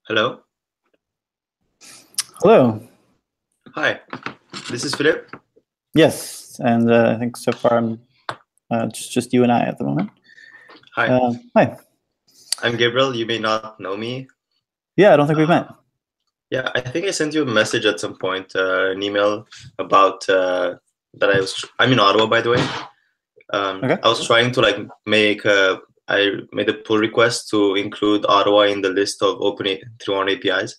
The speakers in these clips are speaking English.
Hello. Hello. Hi. This is Philip. Yes, and I think so far I'm just you and I at the moment. Hi. Hi. I'm Gabriel. You may not know me. Yeah, I don't think we've met. Yeah, I think I sent you a message at some point, an email about that I'm in Ottawa, by the way. Okay. I was trying to I made a pull request to include Ottawa in the list of Open311 APIs.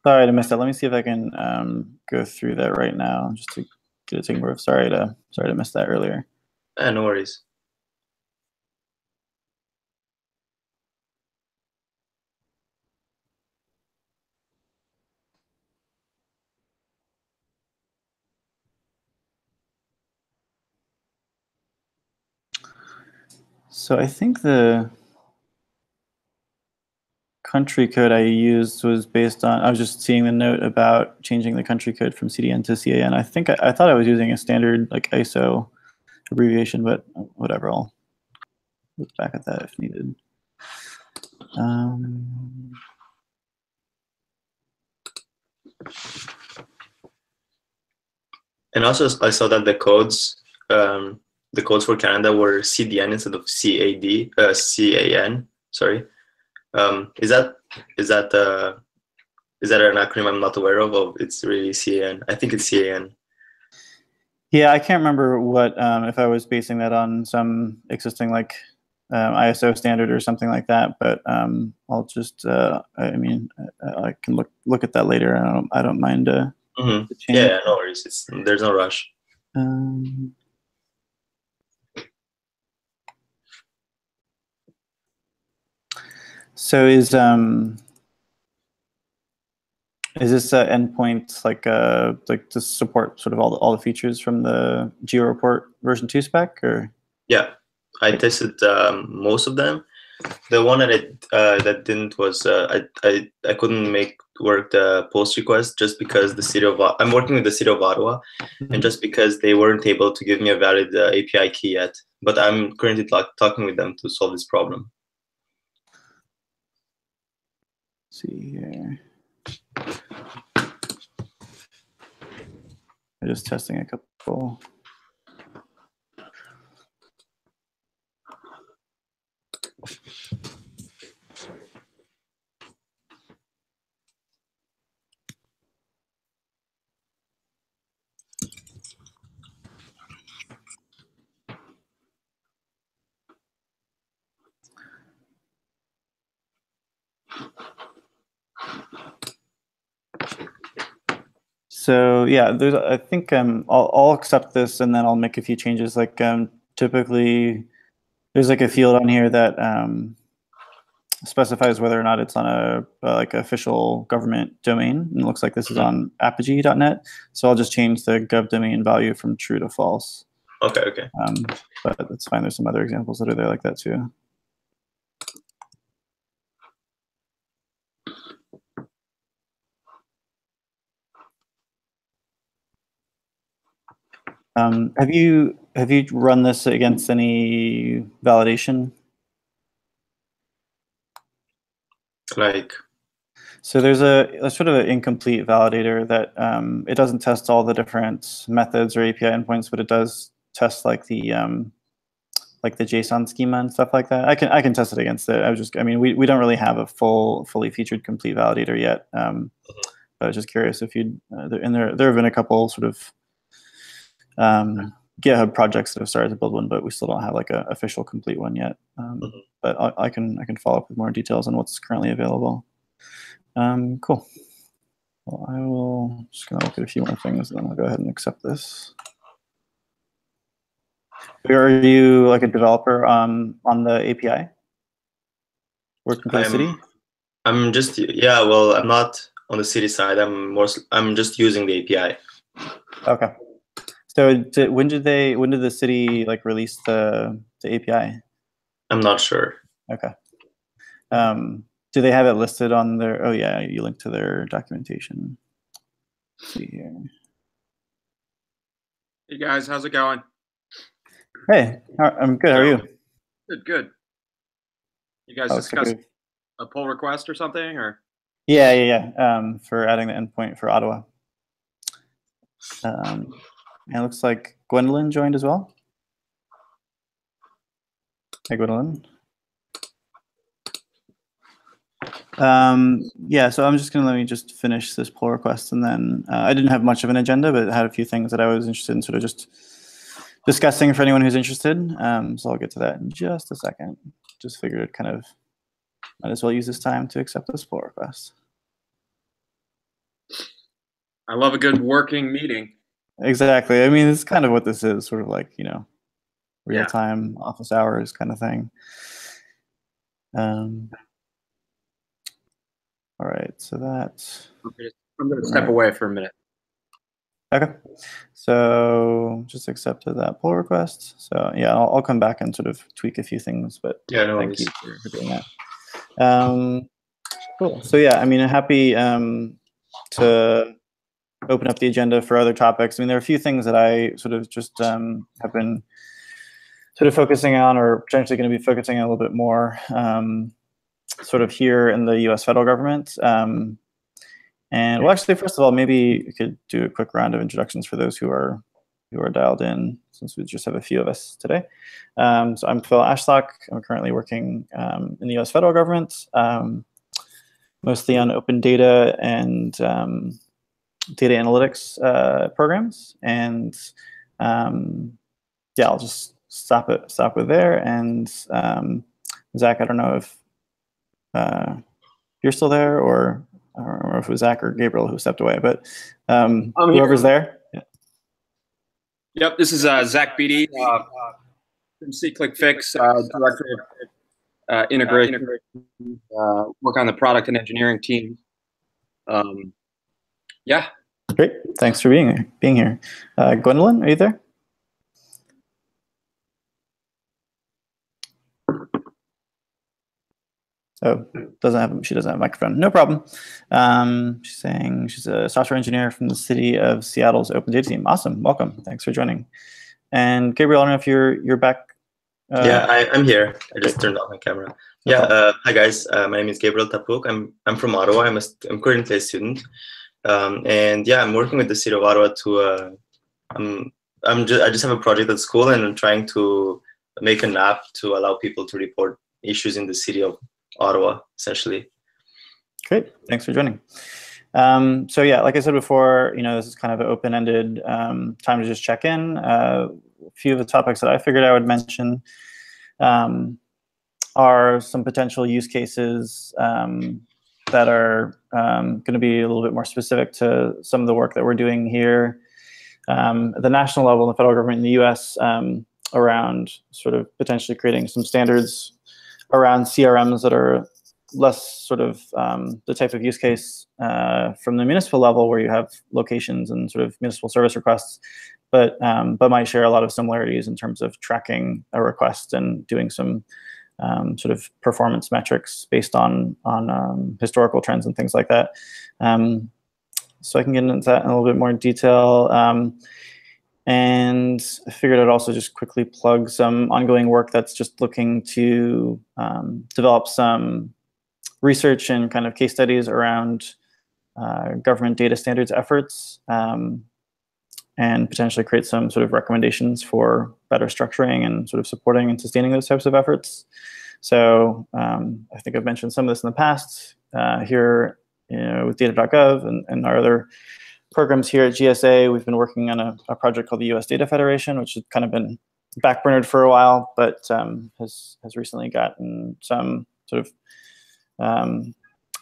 Sorry to miss that. Let me see if I can go through that right now just to get a taking of. Sorry to miss that earlier. No worries. So I think the country code I used was based on, I was just seeing the note about changing the country code from CDN to CAN. I think I thought I was using a standard like ISO abbreviation, but whatever, I'll look back at that if needed. And also, I saw that the codes for Canada were CDN instead of CAN. Sorry. Is that an acronym I'm not aware of? Or it's really CAN. I think it's CAN. Yeah, I can't remember what if I was basing that on some existing like ISO standard or something like that. But I'll just I mean I can look at that later. I don't mind the change. Yeah, no worries. There's no rush. So is this endpoint like to support sort of all the features from the GeoReport version 2 spec, or? Yeah, I tested most of them. The one that didn't was I couldn't make work the post request just because I'm working with the city of Ottawa, and just because they weren't able to give me a valid API key yet. But I'm currently talking with them to solve this problem. Let's see here. I'm just testing a couple. So yeah, I think I'll accept this and then I'll make a few changes. Like typically, there's like a field on here that specifies whether or not it's on a like official government domain. And it looks like this is on apogee.net. So I'll just change the gov domain value from true to false. Okay. But that's fine. There's some other examples that are there like that too. Have you run this against any validation? Like, so there's a sort of an incomplete validator that it doesn't test all the different methods or API endpoints, but it does test like the JSON schema and stuff like that. I can test it against it. I mean, we don't really have a fully featured complete validator yet. But I was just curious if you'd and there have been a couple sort of GitHub projects that have started to build one, but we still don't have like an official complete one yet. But I can follow up with more details on what's currently available. Cool. Well, I will just gonna look at a few more things, and then I'll go ahead and accept this. Are you like a developer on the API? Working for the city? I'm just well, I'm not on the city side. I'm just using the API. Okay. So when did the city like release the API? I'm not sure. Okay. Do they have it listed on their? Oh yeah, you link to their documentation. Let's see here. Hey guys, how's it going? Hey, I'm good. How are you? Good. You guys discussed a pull request or something, or? Yeah. For adding the endpoint for Ottawa. And it looks like Gwendolyn joined as well. Hey, Gwendolyn. Yeah, so I'm just going to let me just finish this pull request, and then I didn't have much of an agenda, but had a few things that I was interested in sort of just discussing for anyone who's interested. So I'll get to that in just a second. Just figured it kind of might as well use this time to accept this pull request. I love a good working meeting. Exactly. I mean, it's kind of what this is, sort of like, you know, real-time office hours kind of thing. All right, so that's... I'm going to step away for a minute. Okay, so just accepted that pull request. So yeah, I'll come back and sort of tweak a few things, but yeah, no thank you for doing that. Cool. So yeah, I mean, I'm happy to open up the agenda for other topics. I mean, there are a few things that I sort of just have been sort of focusing on, or potentially going to be focusing on a little bit more, sort of here in the U.S. federal government. And well, actually, first of all, maybe we could do a quick round of introductions for those who are dialed in, since we just have a few of us today. So I'm Phil Ashlock. I'm currently working in the U.S. federal government, mostly on open data and data analytics programs. And yeah, I'll just stop it there. And Zach, I don't know if you're still there, or I don't remember if it was Zach or Gabriel who stepped away, but whoever's there. Yeah. Yep, this is Zach Beatty from SeeClickFix, Director of Integration, work on the product and engineering team. Yeah. Great, thanks for being here. Gwendolyn, are you there? Oh, she doesn't have a microphone. No problem. She's saying she's a software engineer from the city of Seattle's open data team. Awesome, welcome. Thanks for joining. And Gabriel, I don't know if you're back. Yeah, I'm here. I just turned off my camera. Yeah, hi guys. My name is Gabriel Tapuk. I'm from Ottawa. I'm currently a student, and yeah, I'm working with the city of Ottawa to. I just have a project at school, and I'm trying to make an app to allow people to report issues in the city of Ottawa, essentially. Great, thanks for joining. So yeah, like I said before, you know, this is kind of an open-ended time to just check in. A few of the topics that I figured I would mention are some potential use cases that are going to be a little bit more specific to some of the work that we're doing here at the national level, the federal government in the US, around sort of potentially creating some standards around CRMs that are less sort of the type of use case from the municipal level, where you have locations and sort of municipal service requests, but might share a lot of similarities in terms of tracking a request and doing some sort of performance metrics based on historical trends and things like that. So I can get into that in a little bit more detail. And I figured I'd also just quickly plug some ongoing work that's just looking to develop some research and kind of case studies around government data standards efforts, and potentially create some sort of recommendations for better structuring and sort of supporting and sustaining those types of efforts. So I think I've mentioned some of this in the past here, you know, with data.gov and our other programs here at GSA. We've been working on a project called the US Data Federation, which has kind of been backburnered for a while, but has recently gotten some sort of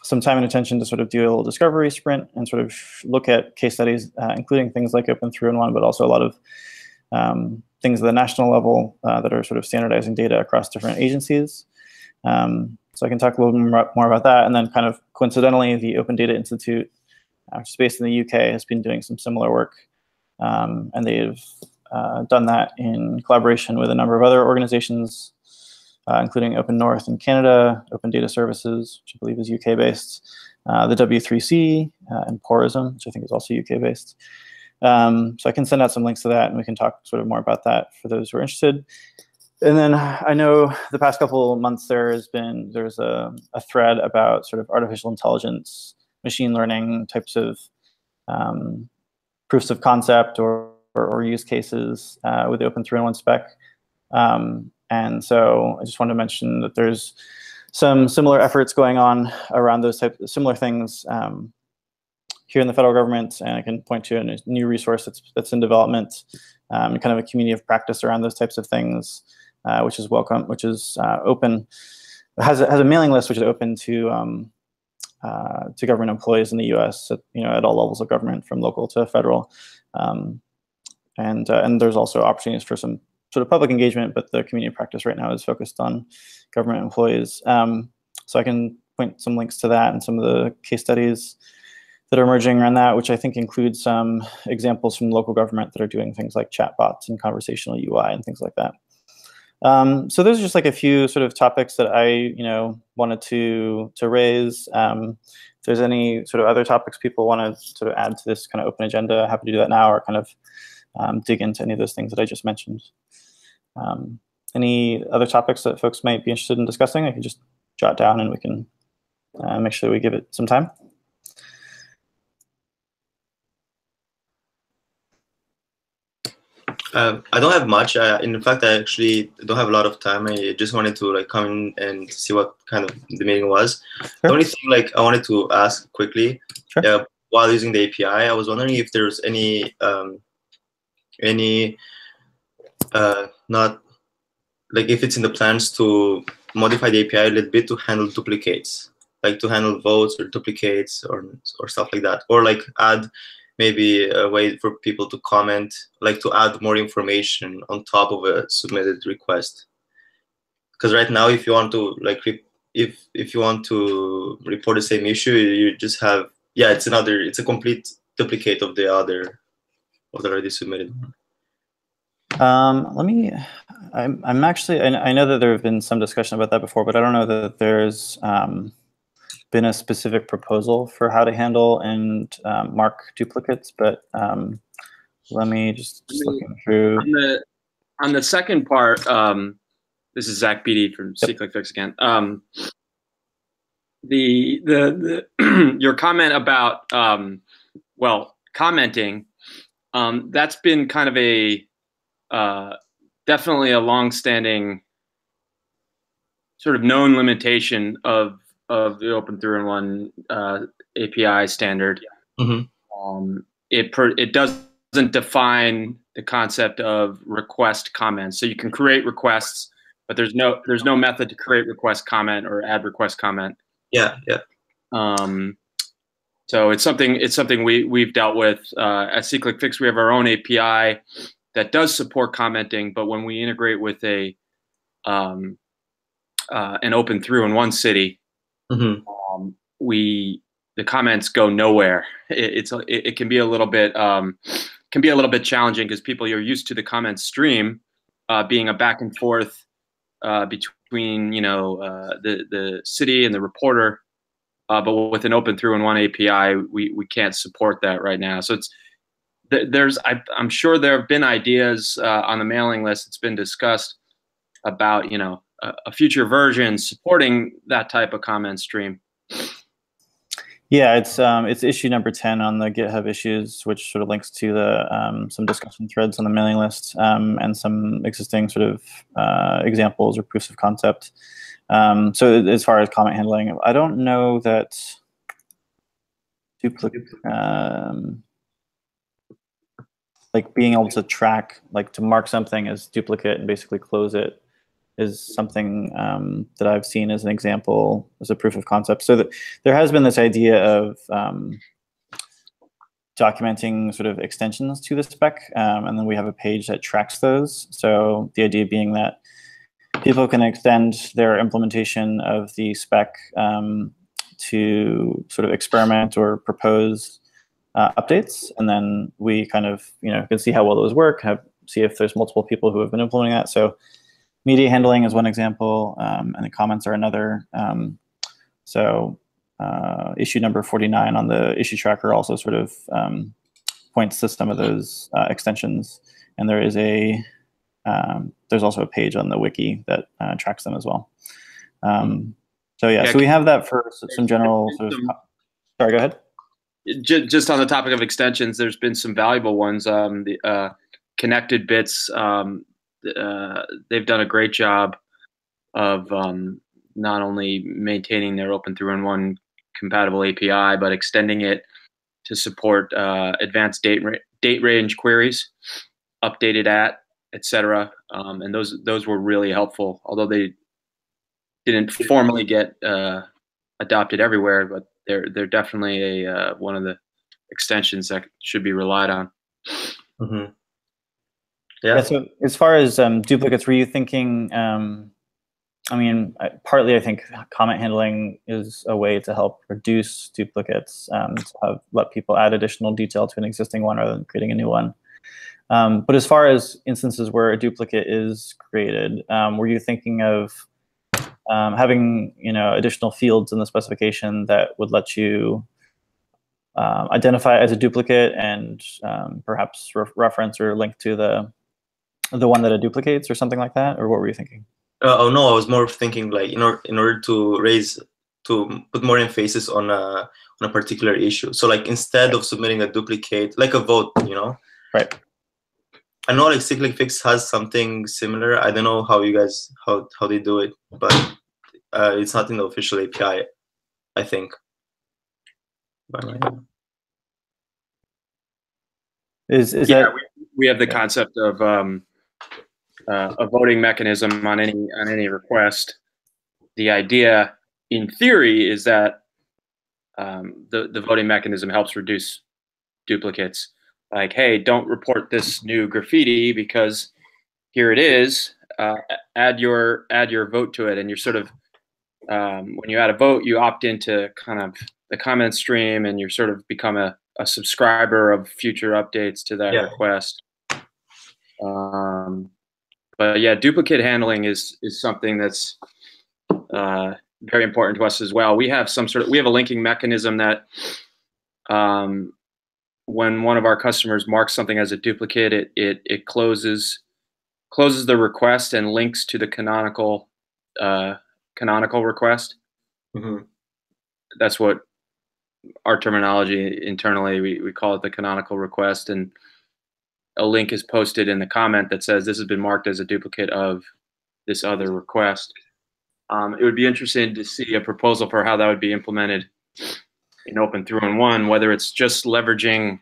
some time and attention to sort of do a little discovery sprint and sort of look at case studies, including things like Open311, but also a lot of things at the national level that are sort of standardizing data across different agencies. So I can talk a little bit more about that. And then kind of coincidentally, the Open Data Institute, which is based in the UK, has been doing some similar work. And they've done that in collaboration with a number of other organizations, including Open North in Canada, Open Data Services, which I believe is UK-based, the W3C, and Porism, which I think is also UK-based. So I can send out some links to that, and we can talk sort of more about that for those who are interested. And then I know the past couple of months there's a thread about sort of artificial intelligence, machine learning types of proofs of concept or use cases with the Open311 spec. And so I just wanted to mention that there's some similar efforts going on around those types of similar things here in the federal government, and I can point to a new resource that's in development, kind of a community of practice around those types of things, which is welcome, which is open, has a mailing list which is open to government employees in the U.S. At all levels of government, from local to federal, and there's also opportunities for some sort of public engagement, but the community of practice right now is focused on government employees. So I can point some links to that and some of the case studies that are emerging around that, which I think includes some examples from local government that are doing things like chatbots and conversational UI and things like that. So those are just like a few sort of topics that I wanted to raise. If there's any sort of other topics people want to sort of add to this kind of open agenda, happy to do that now, or kind of dig into any of those things that I just mentioned. Any other topics that folks might be interested in discussing, I can just jot down and we can make sure we give it some time. I don't have much. In fact, I actually don't have a lot of time. I just wanted to come in and see what kind of the meeting was. Sure. The only thing I wanted to ask quickly, sure. While using the API, I was wondering if there's any not like if it's in the plans to modify the API a little bit to handle duplicates, like to handle votes or duplicates or stuff like that, or like add maybe a way for people to comment, like to add more information on top of a submitted request. Because right now, if you want to if you want to report the same issue, you just have it's a complete duplicate of the already submitted one. I'm actually, I know that there have been some discussion about that before, but I don't know that there's been a specific proposal for how to handle and mark duplicates, but let me just looking through. On the second part, this is Zach Beatty from C-Click-Fix again. Your comment about commenting, that's been kind of a definitely a long-standing sort of known limitation of the Open311 API standard. Mm-hmm. It doesn't define the concept of request comments. So you can create requests, but there's no method to create request comment or add request comment. Yeah. So it's something we've dealt with at C-Click-Fix. We have our own API that does support commenting, but when we integrate with an Open311 city, mm-hmm. The comments go nowhere. It can be a little bit challenging because people are used to the comment stream being a back and forth between the city and the reporter, but with an Open311 API, we can't support that right now. So I'm sure there have been ideas on the mailing list. It's been discussed about a future version supporting that type of comment stream. Yeah, it's issue number 10 on the GitHub issues, which sort of links to the some discussion threads on the mailing list and some existing sort of examples or proofs of concept. So as far as comment handling, I don't know that like being able to track, like to mark something as duplicate and basically close it is something that I've seen as an example, as a proof of concept. So that there has been this idea of documenting sort of extensions to the spec, and then we have a page that tracks those. So the idea being that people can extend their implementation of the spec to sort of experiment or propose updates, and then we kind of can see how well those work, see if there's multiple people who have been implementing that. So media handling is one example, and the comments are another. Issue number 49 on the issue tracker also sort of points to some of those extensions. And there is a there's also a page on the wiki that tracks them as well. So yeah, so we have that for some general sort of. Sorry, go ahead. Just on the topic of extensions, there's been some valuable ones. The Connected Bits, they've done a great job of not only maintaining their Open311 compatible API, but extending it to support advanced date range queries, updated etc. And those were really helpful, although they didn't formally get adopted everywhere, but they're definitely one of the extensions that should be relied on. Mm-hmm. Yeah. So as far as duplicates, were you thinking? I mean, partly I think comment handling is a way to help reduce duplicates, to let people add additional detail to an existing one rather than creating a new one. But as far as instances where a duplicate is created, were you thinking of having additional fields in the specification that would let you identify it as a duplicate and perhaps reference or link to the one that it duplicates or something like that? Or what were you thinking? Oh no, I was more thinking like in order to put more emphasis on a particular issue. So like instead of submitting a duplicate, like a vote, Right. I know like Cyclic Fix has something similar. I don't know how you guys how they do it, but it's not in the official API, I think. We have the concept of a voting mechanism on any request. The idea, in theory, is that the voting mechanism helps reduce duplicates. Like, hey, don't report this new graffiti because here it is. Add your vote to it, and you're sort of when you add a vote, you opt into kind of the comment stream, and you're sort of become a subscriber of future updates to that request. But yeah, duplicate handling is something that's very important to us as well. We have a linking mechanism that when one of our customers marks something as a duplicate, it closes the request and links to the canonical request. Mm-hmm. That's what our terminology internally, we call it the canonical request, and a link is posted in the comment that says this has been marked as a duplicate of this other request. It would be interesting to see a proposal for how that would be implemented in Open311, whether it's just leveraging,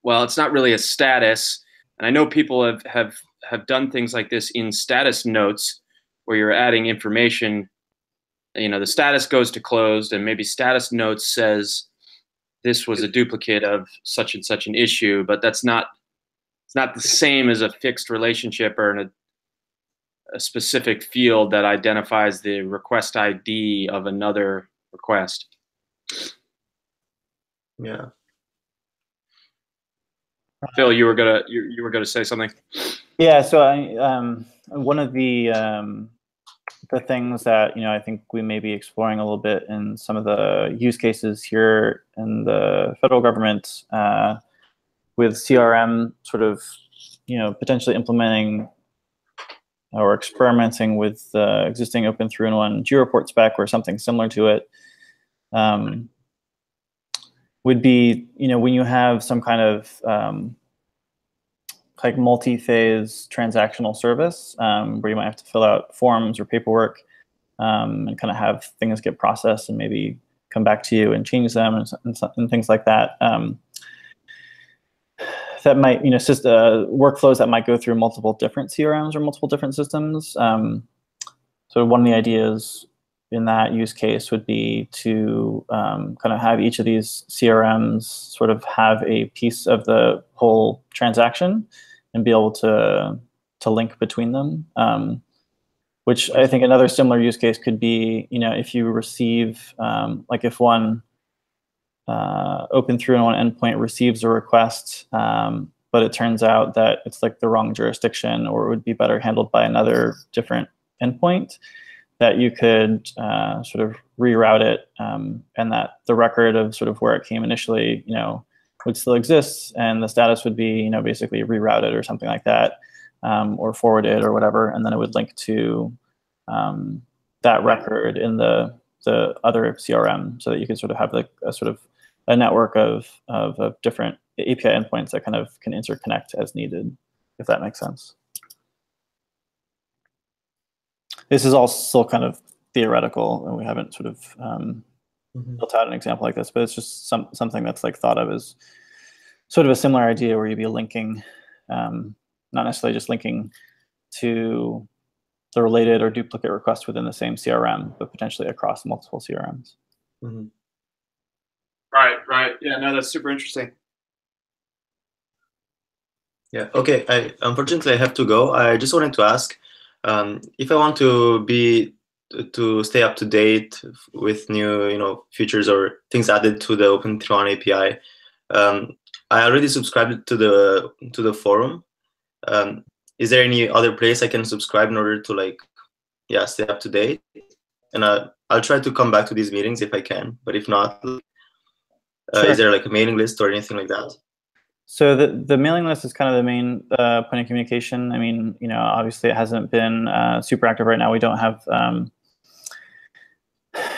well, it's not really a status. And I know people have done things like this in status notes where you're adding information. The status goes to closed, and maybe status notes says this was a duplicate of such and such an issue, but it's not the same as a fixed relationship or a specific field that identifies the request ID of another request. Yeah. Phil, you were gonna say something. Yeah. So one of the things that I think we may be exploring a little bit in some of the use cases here in the federal government with CRM, sort of potentially implementing or experimenting with existing Open311 georeport spec or something similar to it, would be when you have some kind of like multi-phase transactional service where you might have to fill out forms or paperwork and kind of have things get processed and maybe come back to you and change them and things like that. That might, workflows that might go through multiple different CRMs or multiple different systems. So one of the ideas in that use case would be to kind of have each of these CRMs sort of have a piece of the whole transaction and be able to link between them. Which I think another similar use case could be, if you receive, like if one Open311 endpoint receives a request, but it turns out that it's like the wrong jurisdiction, or it would be better handled by another different endpoint, that you could sort of reroute it, and that the record of sort of where it came initially, would still exist, and the status would be, basically rerouted or something like that. or forwarded or whatever, and then it would link to that record in the other CRM, so that you could sort of have like a sort of a network of different API endpoints that kind of can interconnect as needed, if that makes sense. This is all still kind of theoretical, and we haven't sort of built out an example like this, but it's just something that's like thought of as sort of a similar idea, where you'd be linking, not necessarily just linking to the related or duplicate request within the same CRM, but potentially across multiple CRMs. Mm-hmm. Right. Yeah, no, that's super interesting. Yeah. Okay. Unfortunately I have to go. I just wanted to ask, if I want to stay up to date with new features or things added to the Open311 API. I already subscribed to the forum. Is there any other place I can subscribe in order to stay up to date? And I'll try to come back to these meetings if I can, but if not, Sure. Is there like a mailing list or anything like that? So the mailing list is kind of the main point of communication. I mean, obviously it hasn't been super active right now. We don't have.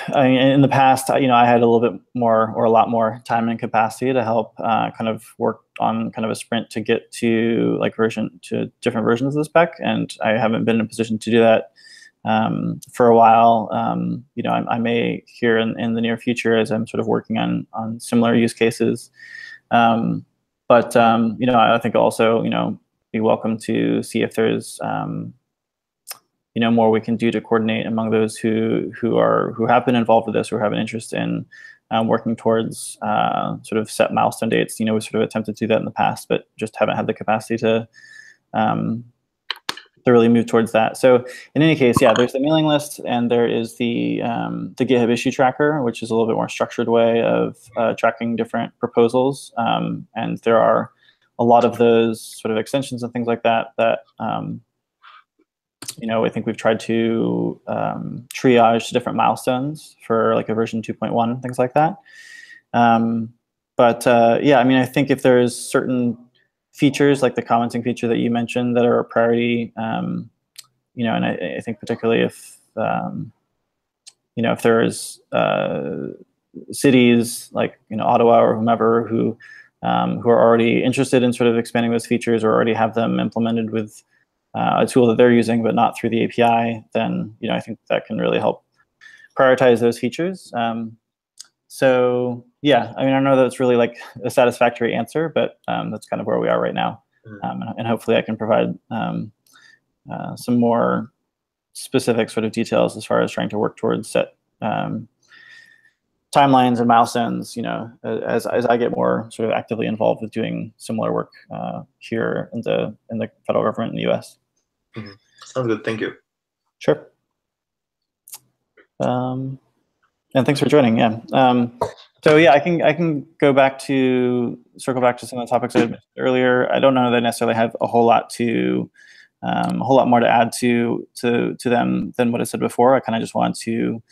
I mean, in the past, I had a little bit more or a lot more time and capacity to help kind of work on kind of a sprint to get to different versions of the spec, and I haven't been in a position to do that for a while. I may here in the near future, as I'm sort of working on similar use cases. But I think also be welcome to see if there's more we can do to coordinate among those who have been involved with this or have an interest in working towards sort of set milestone dates. We sort of attempted to do that in the past, but just haven't had the capacity to really move towards that. So in any case, yeah, there's the mailing list, and there is the GitHub issue tracker, which is a little bit more structured way of tracking different proposals. And there are a lot of those sort of extensions and things like that I think we've tried to triage to different milestones for like a version 2.1, things like that. Yeah, I mean, I think if there's certain features like the commenting feature that you mentioned that are a priority, and I think particularly if if there's cities like Ottawa or whomever who are already interested in sort of expanding those features or already have them implemented with a tool that they're using, but not through the API, then I think that can really help prioritize those features. So yeah, I mean, I don't know that it's really like a satisfactory answer, but that's kind of where we are right now. And hopefully I can provide some more specific sort of details as far as trying to work towards set timelines and milestones, as I get more sort of actively involved with doing similar work here in the federal government in the US. Mm-hmm. Sounds good. Thank you. Sure. And thanks for joining. Yeah. So yeah, I can circle back to some of the topics I had mentioned earlier. I don't know that I necessarily have a whole lot more to add to them than what I said before. I kind of just wanted to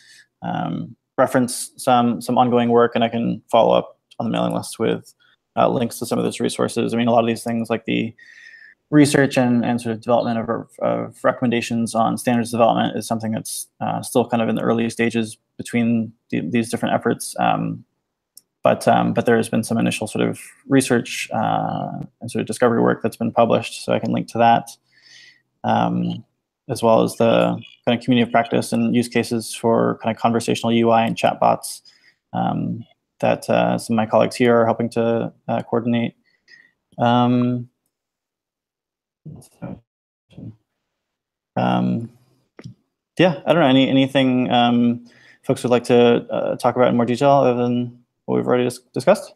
reference some ongoing work, and I can follow up on the mailing list with links to some of those resources. I mean, a lot of these things like the research and sort of development of recommendations on standards development is something that's still kind of in the early stages between these different efforts. But there has been some initial sort of research and sort of discovery work that's been published, so I can link to that, as well as the kind of community of practice and use cases for kind of conversational UI and chatbots that some of my colleagues here are helping to coordinate. Yeah, I don't know, anything folks would like to talk about in more detail other than what we've already discussed?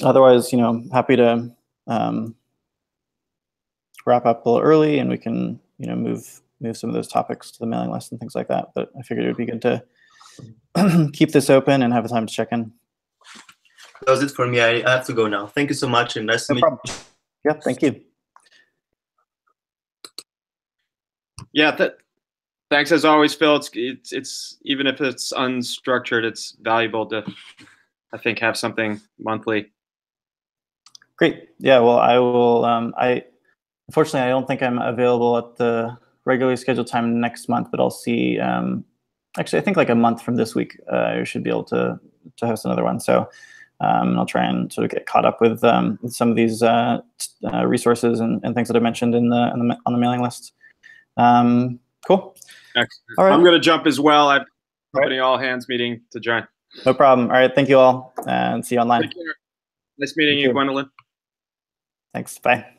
Otherwise, happy to wrap up a little early, and we can move some of those topics to the mailing list and things like that. But I figured it would be good to keep this open and have a time to check in. That was it for me. I have to go now. Thank you so much, and nice to meet you. Yeah, thank you. Yeah, thanks as always, Phil. It's even if it's unstructured, it's valuable to, I think, have something monthly. Great. Yeah. Well, I will. Unfortunately, I don't think I'm available at the regularly scheduled time next month, but I'll see. Actually, I think like a month from this week, I should be able to host another one. So I'll try and sort of get caught up with some of these resources and things that I mentioned on the mailing list. Cool. Excellent. All right. I'm going to jump as well. I have a company all hands meeting to join. No problem. All right. Thank you all, and see you online. Take care. Nice meeting you, Gwendolyn. Thanks. Bye.